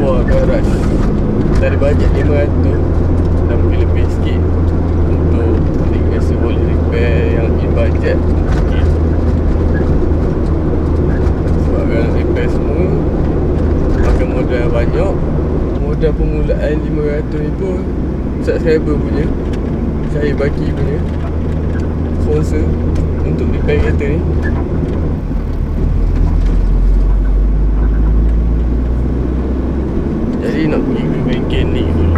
bawa garaj. Dari bajet 500 dah mungkin lebih sikit untuk rasa boleh repair yang in budget sikit. Sebab kalau repair semua pakai modal banyak. Modal permulaan 500 ni pun subscriber punya, saya bagi punya sponsor untuk repair kereta ni. Jadi nak pergi ke bengkel ni dulu.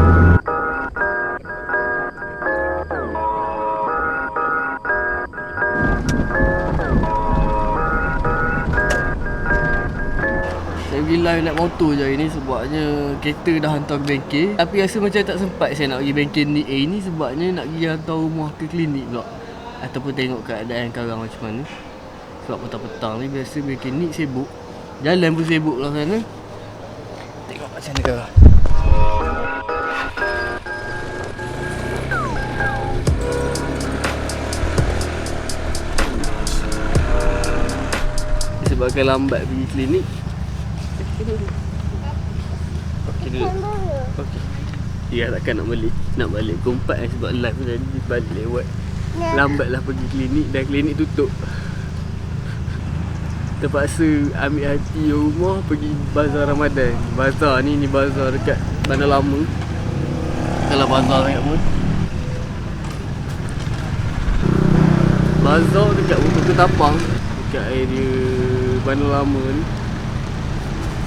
Saya pergi live naik motor je hari ni sebabnya kereta dah hantar ke bengkel. Tapi rasa macam tak sempat saya nak pergi bengkel ni ni sebabnya nak pergi hantar rumah ke klinik pula. Ataupun tengok keadaan karang macam mana. Sebab petang-petang ni biasa bengkel ni sibuk. Jalan pun sibuk lah sana. Tengok macam mana karang. Sebabkan lambat pergi klinik. Okey dulu. Okey. Dia takkan nak balik. Nak balik pukul 4 sebab live pun jadi balik lewat. Lambatlah pergi klinik dan klinik tutup. Terpaksa ambil hati rumah pergi bazar Ramadan. Bazar ni bazar dekat Bandar Lama. Kalau bazar sangat pun. Bazar dekat Bukit Ketapang, dekat area Bandar Lama ni.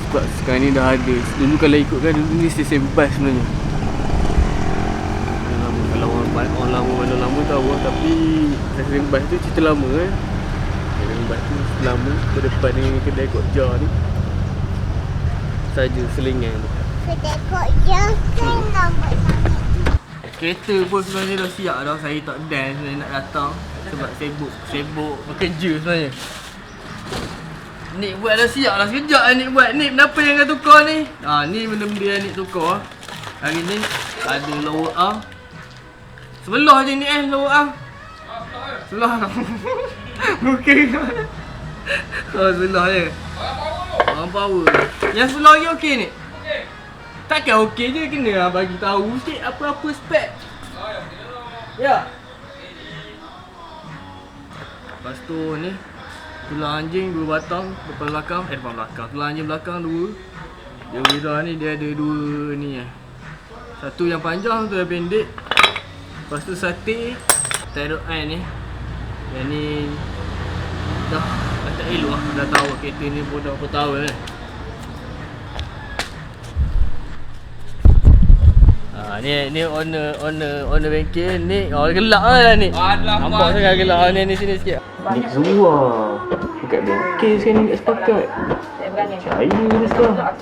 Sebab sekarang ni dah ada. Dulu kalau ikutkan dulu ni stesen bas sebenarnya. Kalau orang lama Bandar Lama tahu lah. Tapi stesen bas tu cerita lama kan. Stesen bas tu lama berdepan dengan kedai Kok Jar ni. Saja selingan tu. Kedai Kok Jar kan lambat sangat. Kereta pun sebenarnya dah siap dah. Saya tak dance sebenarnya nak datang. Sebab sibuk bekerja sebenarnya. Nik buat dah siap lah sekejap lah Nik buat. Nik kenapa yang kau tukar ni? Ni benda-benda yang Nik tukar. Hari ni ada lower arm. Sebelah je Nik lower arm. Sebelah. Bukan. Sebelah je. Orang power. Yang sebelah lagi okey Nik? Okey. Takkan okey je, kena bagi tahu sikit apa-apa spek. Ya. Lepas tu ni tulang anjing 2 batang depan belakang, depan belakang. Tulang anjing belakang 2. Dia merah ni dia ada 2 ni . Satu yang panjang, satu yang pendek. Lepas tu sate Tyrod Eye ni. Yang ni dah tak elok lah. Dah tahu kereta ni pun dah berapa tahun kan. Ni owner bengkel ni. Gelak lah ni. Nampak sangat gelak ni sini sikit. Ni semua dekat bengkel sekarang ni kat sepakat. Saya berani. Saya ni sekarang.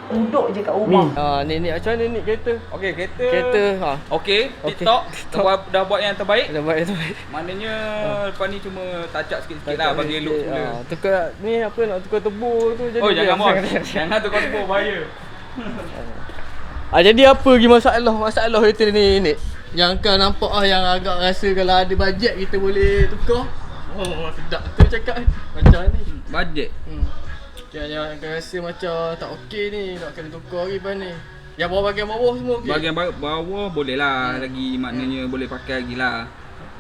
Duduk je kat rumah. Ni macam mana ni kereta? Okey, Kereta Okey, TikTok dah buat yang terbaik. Dah buat yang terbaik. Maknanya lepas ni cuma touch up sikit-sikit lah bagi look semula. Tukar ni apa nak tukar tebur tu jadi. Oh jangan bos. Jangan tukar tebur bahaya. Jadi apa lagi masalah kereta ni Nik? Yang kau nampak yang agak rasa kalau ada bajet kita boleh tukar. Oh sedap tu cakap macam ni. Bajet. Yang kau rasa macam tak okey ni, nak kena tukar lagi lepas ni. Yang bahagian bawah semua okey. Bahagian bawah boleh lah lagi, maknanya boleh pakai lagi lah.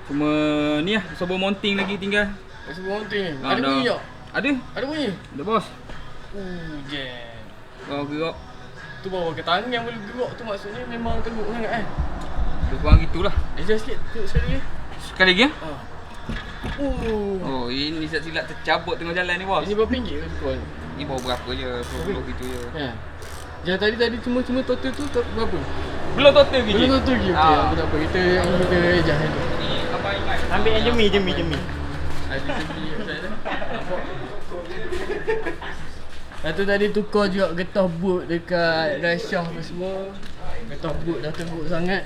Cuma ni lah servo mounting lagi tinggal. Servo mounting ni. Ada bunyi tak? Ada bunyi. Ada bos. Jam. Kau gerak. Tu bawa ke tangan yang boleh gerak tu maksudnya memang teruk sangat kan. Lebih kurang gitulah. Adjust sikit, sekali lagi. Sekali lagi? Oh, ini silap tercabut tengah jalan ni bos. Ini berapa ringgit ke tukar ni? Ni bawa berapa je, 10 gitu je. Ya. Yang tadi cuma total tu berapa? Belum total lagi. Belum total lagi. Okey, apa tak apa. Kita adjust ni. Ni abang ingat. Ambil yang jemi. Ada jemi nampak. Lepas tu tadi tukar juga getah boot dekat Raisyah apa semua. Getah boot dah teruk sangat.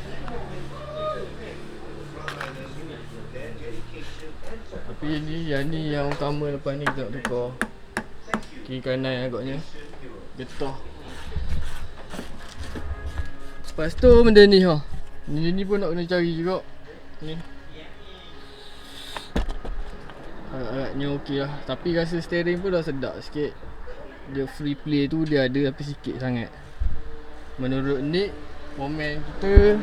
Tapi yang utama lepas ni kita nak tukar kiri kanan agaknya. Getah. Lepas tu benda ni Ni pun nak kena cari juga. Ni agaknya okey lah. Tapi rasa steering pun dah sedap sikit. Dia free play tu dia ada tapi sikit sangat. menurut Nick, komen kita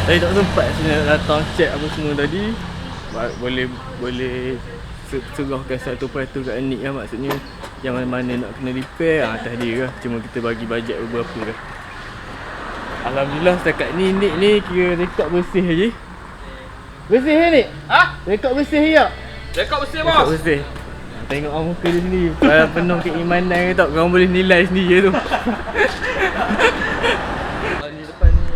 saya tak sempat saya nak datang check apa semua tadi. Boleh serahkan satu peratus kat Nick lah, maksudnya yang mana-mana nak kena repair atas dia lah. Cuma kita bagi bajet beberapa lah. Alhamdulillah setakat ni Nick ni kira rekod bersih je. Bersih ke Nick? Ha? Rekod bersih je tak? Rekod bersih Rekod bos. bersih. Tengok orang muka dia sendiri. Kalau penuh keimanan ke tak, korang boleh nilai sendiri tu. Ni depan ni,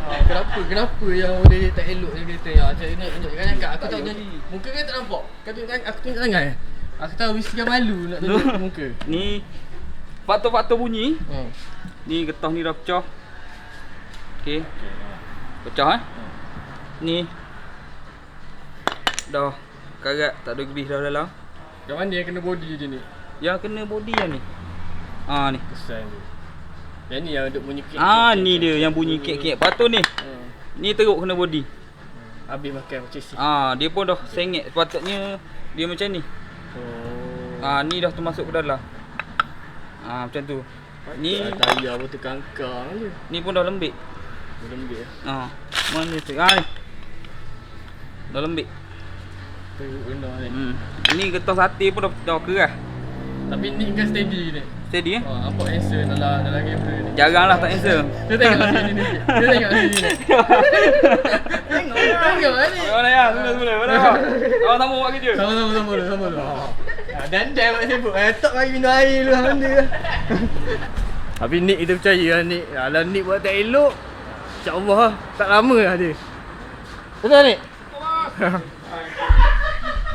kenapa yang boleh tak elok ni kereta ni? Macam ni tunjukkan kat aku tak jadi. Muka kan tak nampak. Kau tunjuk aku tunjuk tangan. Aku tahu mesti kan malu nak tunjuk muka. Ni faktor-faktor bunyi. Hmm. Ni getah ni dah pecah. Okey. Pecah Ni dah karat, tak ada grease dah dalam. Kat mana yang kena body je ni? Yang kena body yang ni. Ni. Kesan tu. Yang ni yang duk bunyi kek. Ni dia yang bunyi kek-kek. Patut ni. Ni teruk kena body. Habis makan macam si. Dia pun dah sengit. Sepatutnya dia macam ni. Ni dah termasuk ke dalam. Macam tu. Ni tayar pun terkangkang je. Ni pun dah lembik. Dah lembik Mana tu? Ni. Dah lembik. Teruk benar ni. Ni getah sate pun dah keras. Tapi ni kan steady ni. Steady Nampak answer dalam kamera ni. Jaranglah tak answer. Dia tengok sini ni. Dia tengok sini ni. Tengok ni. Mana ya? Semula. Mana ya? Sama buat kerja. Sama dulu. Dan buat sibuk. Tak bagi minum air lu benda. Tapi Nick kita percaya lah Nick. Kalau Nick buat tak elok, insya-Allah lah. Tak lama lah dia. Betul Nick?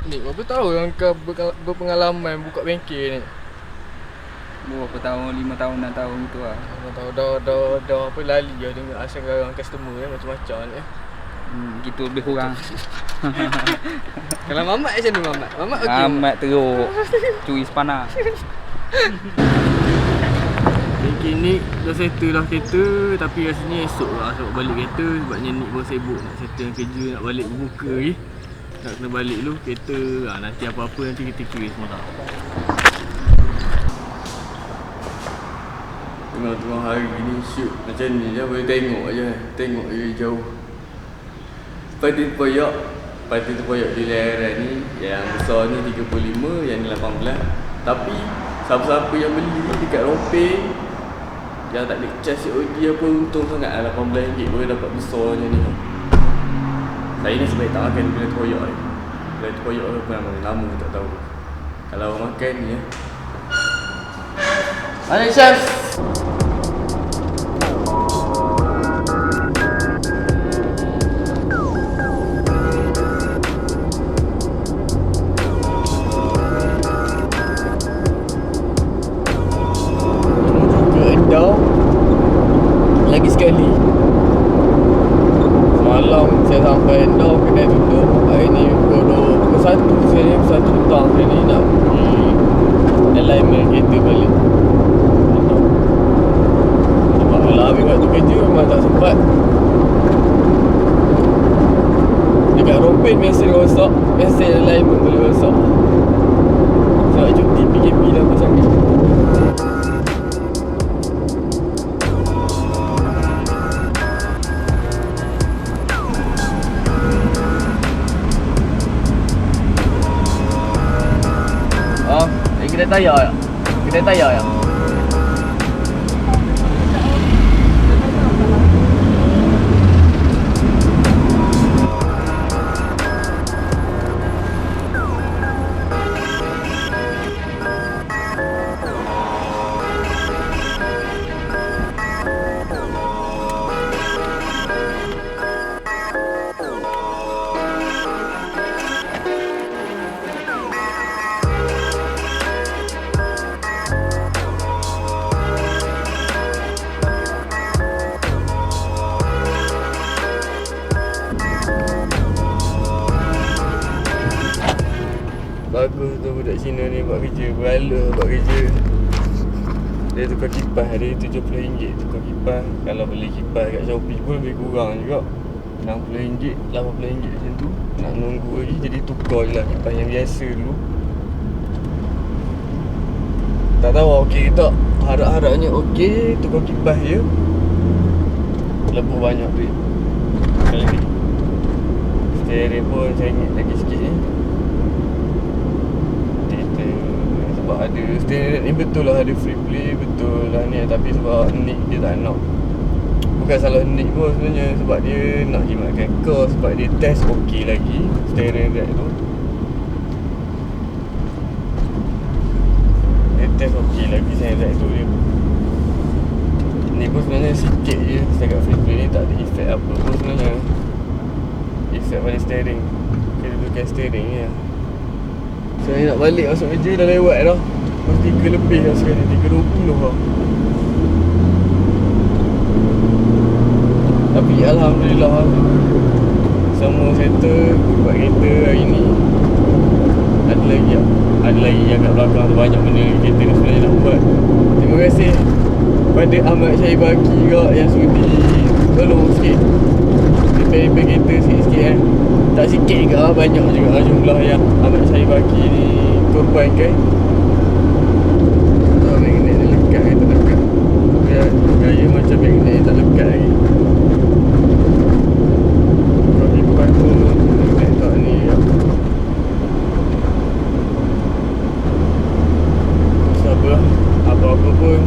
Nick, berapa tahun yang kau berpengalaman buka bengkel ni? Berapa tahun? 5 tahun, 6 tahun gitu lah. Tahu dah apa lali lah dengar asal orang customer macam-macam ni. Gitu lebih kurang. Kalau Mamat macam ni Mamat? Mamat okey. Amat teruk. Curi sepanas. Bengkel ni dah settle lah kereta, tapi rasanya esok lah sebab balik kereta. Sebabnya Nick pun sibuk nak settle kerja, nak balik berbuka lagi. Nak kena balik dulu kereta. Nanti apa-apa nanti kita kira semua tak. Tengah-tengah hari ni shoot macam ni je, boleh tengok je. Tengok je jauh. Pada terpoyak di layaran ni, yang besar ni 35, yang ni 18. Tapi siapa-siapa yang beli dekat Rompeng yang tak ada cas COD apa, untung sangat lah RM18 boleh dapat besar macam ni. Saya ni sebaik tak makan bila terpoyak ni. Bila terpoyak tu pun lama tak tahu. Kalau makan ni ya. Mana chef? Lagi sekali semalam saya sampai Endau, kedai tutup. Hari ni pukul 1 saya pukul 1 petang saya ni nak alignment kereta balik. Sebab kalau habis waktu kerja memang tak sempat. Dekat Rompeng biasa rosak, biasa alignment boleh rosak. Sebab cuti PKP lama sangat. Kedai tayar ya? Kedai tayar ya? Bagus tu budak Cina ni buat kerja, berhala buat kerja. Dia tukar kipas, dia RM70 tukar kipas. Kalau beli kipas kat Shopee pun lebih kurang juga, RM60, RM80 macam tu. Nak nunggu lagi, jadi tukar je lah kipas yang biasa dulu. Tak tahu okey ke tak. Harap-harapnya okey, tukar kipas je. Lebih banyak duit sekali ni. Steering pun saya ingat lagi sikit ni. Kita sebab ada steering ni betul lah ada free play, betul lah ni. Tapi sebab Nick dia tak nak. Bukan salah Nick pun sebenarnya, sebab dia nak jimatkan kos. Sebab dia test okey lagi steering rack tu. Dia test okey lagi steering rack tu dia. Ni pun sebenarnya sikit je. Setakat free play ni tak ada efek apa pun sebenarnya. Efek pada steering. Kita dudukkan steering je. Saya nak balik masuk kerja dah lewat dah. Masih 3 lebih dah sekarang ni, 3.20 dah. Tapi Alhamdulillah semua settle buat kereta hari ni. Ada lagi yang kat belakang tu banyak benda kereta ni sebenarnya nak buat. Terima kasih pada Ahmad Syahir Baki juga yang sudi tolong sikit repair kereta sikit-sikit tak sikit ke banyak juga jumlah yang Ahmad Syahir Baki ni korbankan. Magnet ni lekat ke tak lekat, gaya macam magnet ni tak lekat lagi. Tapi bukan tu magnet tak ni ya. Sabar apa-apa pun.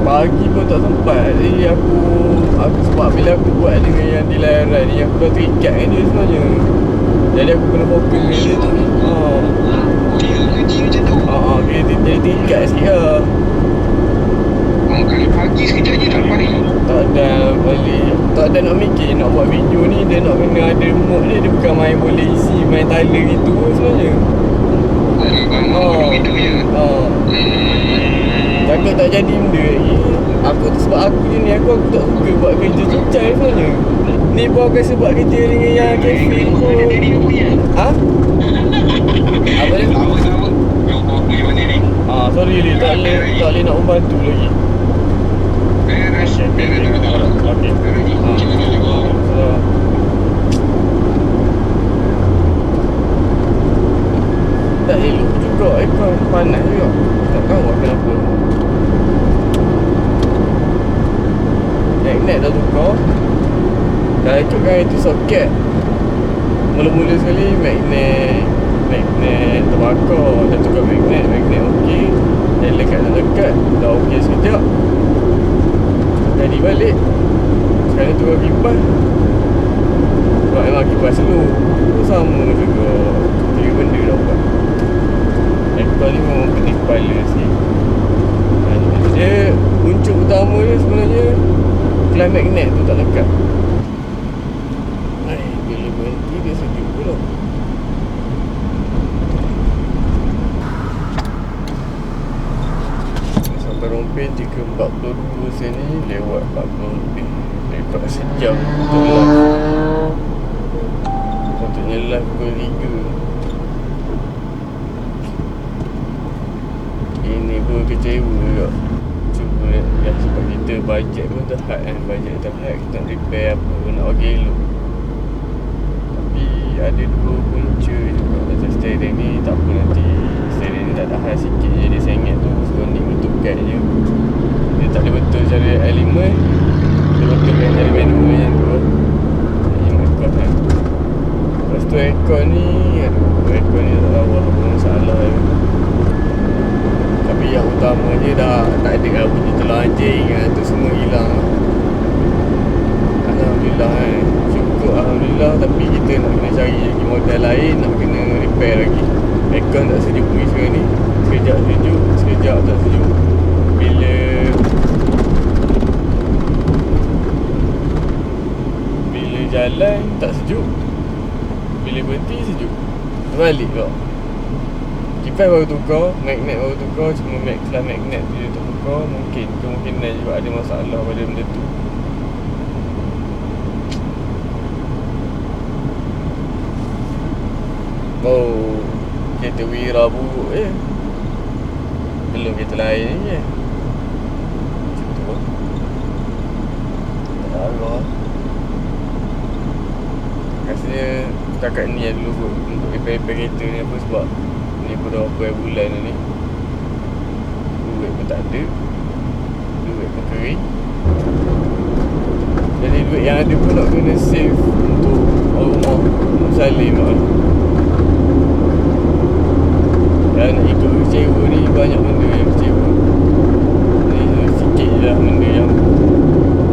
Pagi pun tak sempat. Jadi aku sebab bila aku buat dengan yang di layaran ni, aku dah terikat dengan dia sebenarnya. Jadi aku kena fokus dengan dia tu. Dia ngaji macam tu. Dia jadi terikat sikit lah. Kalau pagi sekejap je tak balik. Tak ada balik. Tak ada nak mikir nak buat video ni. Dia nak kena ada mood dia. Dia bukan main boleh isi, main tala gitu sebenarnya. Gitu je. Takut tak jadi benda lagi. Aku tu sebab aku je ni, aku tak suka buat kerja cincai sebenarnya. Ni pun aku rasa buat kerja dengan yang kafe pun. Ha? Apa dia? Sama-sama. Jumpa aku di mana ni? Sorry Li, tak boleh nak membantu lagi. Beres. Okey. Tak elok juga, aircon panas juga. Tak tahu kenapa. Magnet dah tukar. Dah ikutkan itu soket. Mula-mula sekali magnet terbakar. Dah tukar magnet okey. Yang lekat dah okey sekejap. Jadi balik. Sekarang tukar kipas. Sebab memang kipas slow. Sama juga. 3 benda dah buat. Aircon ni memang pening kepala sikit. Dia puncuk utama dia sebenarnya klan magnet tu tak lekat. Bila berhenti dia sejuk pula. Sampai Rompin 3.42 sen ni lewat 40 lebih. Lepas sejam betul lah. Patutnya live pukul 3. Ini pun kecewa juga. Cuba ya, sebab kita bajet pun terhad kan. Bajet terhad, kita nak repair apa, nak bagi elok. Tapi ada 2 punca juga macam steering ni. Tak apa nanti steering ni tak tahan sikit je. Dia sengit tu suruh ni betulkan je. Dia tak boleh betul cara elemen. Dia betulkan cara manual macam tu. Ingat kau kan. Lepas tu aircon ni, aircon ni tak tahu apa masalah je. Tapi yang utamanya dah tak ada lah bunyi telur anjing tu semua hilang. Alhamdulillah Alhamdulillah cukup Alhamdulillah. Tapi kita nak kena cari lagi modal lain, nak kena repair lagi. Aircon tak sejuk lagi sekarang ni. Sekejap sejuk, sekejap tak sejuk. Bila jalan tak sejuk, bila berhenti sejuk. Terbalik kau. Kipas baru tukar, magnet baru tukar. Cuma kelas magnet dia tak tukar. Mungkin kemungkinan juga ada masalah pada benda tu. Oh, kereta Wira buruk je. Belum kereta lain je. Macam tu lah. Tak arah. Rasanya setakat ni yang dulu kot untuk repair kereta ni apa. Sebab ni pun dah berapa bulan ni. Duit pun tak ada. Duit pun kering. Jadi duit yang ada pun nak kena save untuk rumah Salim lah. Dan nak ikut kecewa ni banyak benda yang kecewa. Ni sikit je lah benda yang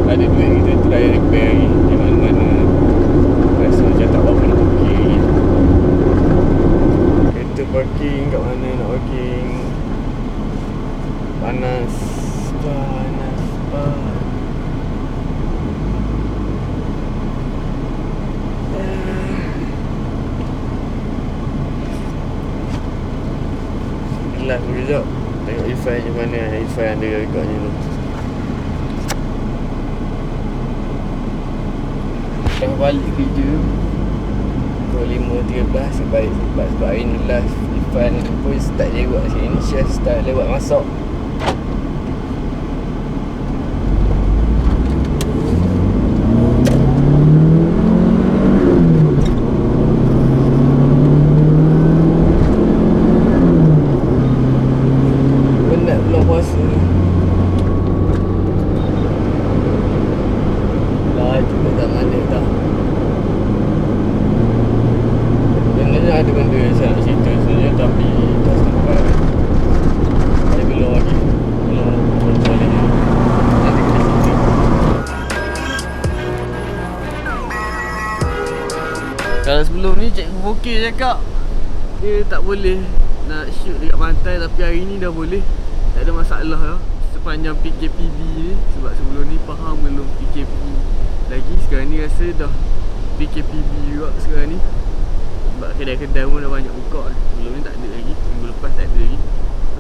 ada duit kita try repair lagi. Yang mana-mana rasa macam tak apa nak parking lagi. Kereta parking kat mana nak parking. Panas. Kelas dulu sekejap. Tengok Irfan macam mana. Irfan ada rekodnya tu. Dah balik kerja pukul 5.13 sebab hari ni last. Irfan pun start lewat sini. Syah start lewat masak. Ada benda yang saya nak cerita sebenarnya tapi tak sempat. Saya belum lagi. Belum boleh. Nanti kita cerita. Kalau sebelum ni Cikgu Fokir cakap dia tak boleh nak shoot dekat pantai, tapi hari ni dah boleh. Tak ada masalah lah sepanjang PKPB ni. Sebab sebelum ni faham belum PKP lagi. Sekarang ni rasa dah PKPB juga sekarang ni. Sebab kedai-kedai pun dah banyak buka. Sebelum ni tak ada lagi. Minggu lepas tak ada lagi.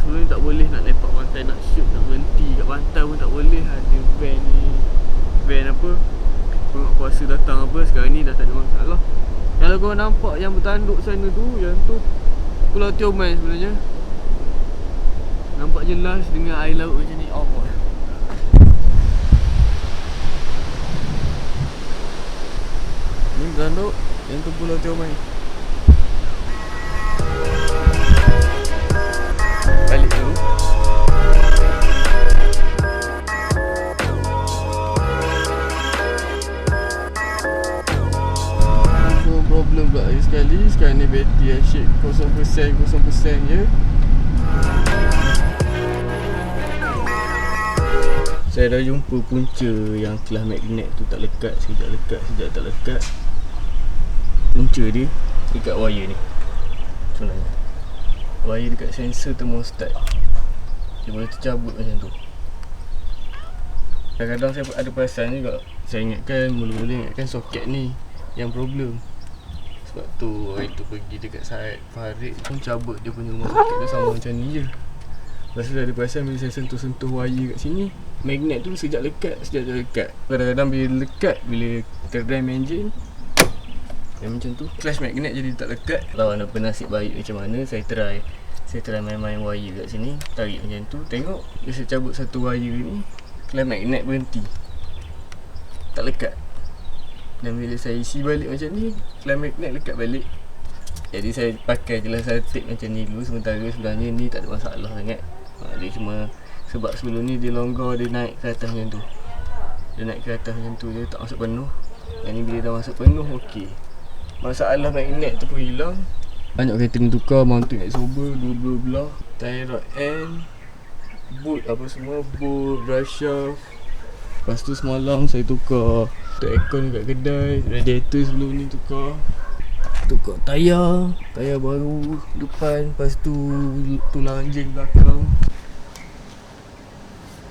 Sebelum ni tak boleh nak lepak pantai, nak shoot, nak berhenti kat pantai pun tak boleh. Ada van ni, van apa, pengat kuasa datang apa. Sekarang ni dah tak ada masalah. Kalau kau nampak yang bertanduk sana tu, yang tu Pulau Tioman sebenarnya. Nampak jelas dengan air laut macam ni. Allah. Ni bertanduk, yang tu Pulau Tioman. Balik dulu. So problem pula lagi sekali. Sekarang ni bateri asyik 0% je. Saya dah jumpa punca yang kelas magnet tu tak lekat. Sekejap lekat, sekejap tak lekat. Punca dia dekat wire ni sebenarnya. Wire dekat sensor thermostat. Dia boleh tercabut macam tu. Kadang-kadang saya ada perasan juga. Saya ingatkan, mula-mula ingatkan soket ni yang problem. Sebab tu hari tu pergi dekat site Farid pun cabut dia punya rumah soket tu sama macam ni je. Lepas tu ada perasan bila saya sentuh-sentuh wire kat sini, magnet tu sekejap lekat, sekejap tak lekat. Kadang-kadang bila lekat, bila terdam engine yang macam tu, flash magnet jadi tak lekat. Kalau anda pernah nasib baik macam mana, saya try main-main wire kat sini, tarik macam tu, tengok dia saya cabut satu wire ni, flash magnet berhenti, tak lekat. Dan bila saya isi balik macam ni, flash magnet lekat balik. Jadi saya pakai je lah saya tape macam ni dulu. Sementara sebenarnya ni tak ada masalah sangat. Dia cuma sebab sebelum ni dia longgar, dia naik ke atas macam tu. Dia naik ke atas macam tu, dia tak masuk penuh. Yang ni bila dah masuk penuh, okey. Masalah magnet tu pun hilang. Banyak kereta ni tukar, mounting absorber dua-dua belah, tie rod end, boot apa semua, boot, drive shaft, Lepas tu semalam saya tukar aircon kat kedai, radiator sebelum ni tukar tayar baru depan, lepas tu tulang anjing belakang.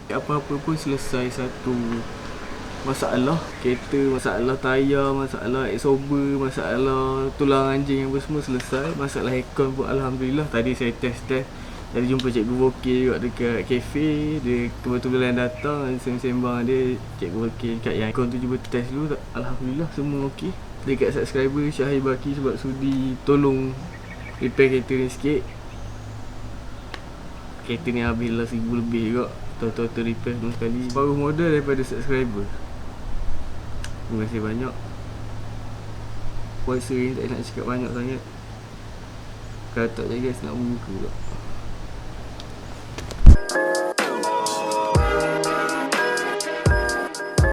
Apa-apa pun selesai satu masalah kereta, masalah tayar, masalah exhauster, masalah tulang anjing apa semua selesai. Masalah aircon pun alhamdulillah tadi saya test. Tadi jumpa cikgu vokal juga dekat kafe. Dia kebetulan datang, sembang dia cikgu vokal kat yang aircon tu, cuba test dulu. Alhamdulillah semua okey. Dekat subscriber Syahir Baki sebab sudi tolong repair kereta ni sikit. Kereta ni habis lah 1000 lebih juga. Total repair semua sekali. Baru modal daripada subscriber. Terima kasih banyak. Puasa ni tak nak cakap banyak sangat. Kalau tak jaga nak buka pula.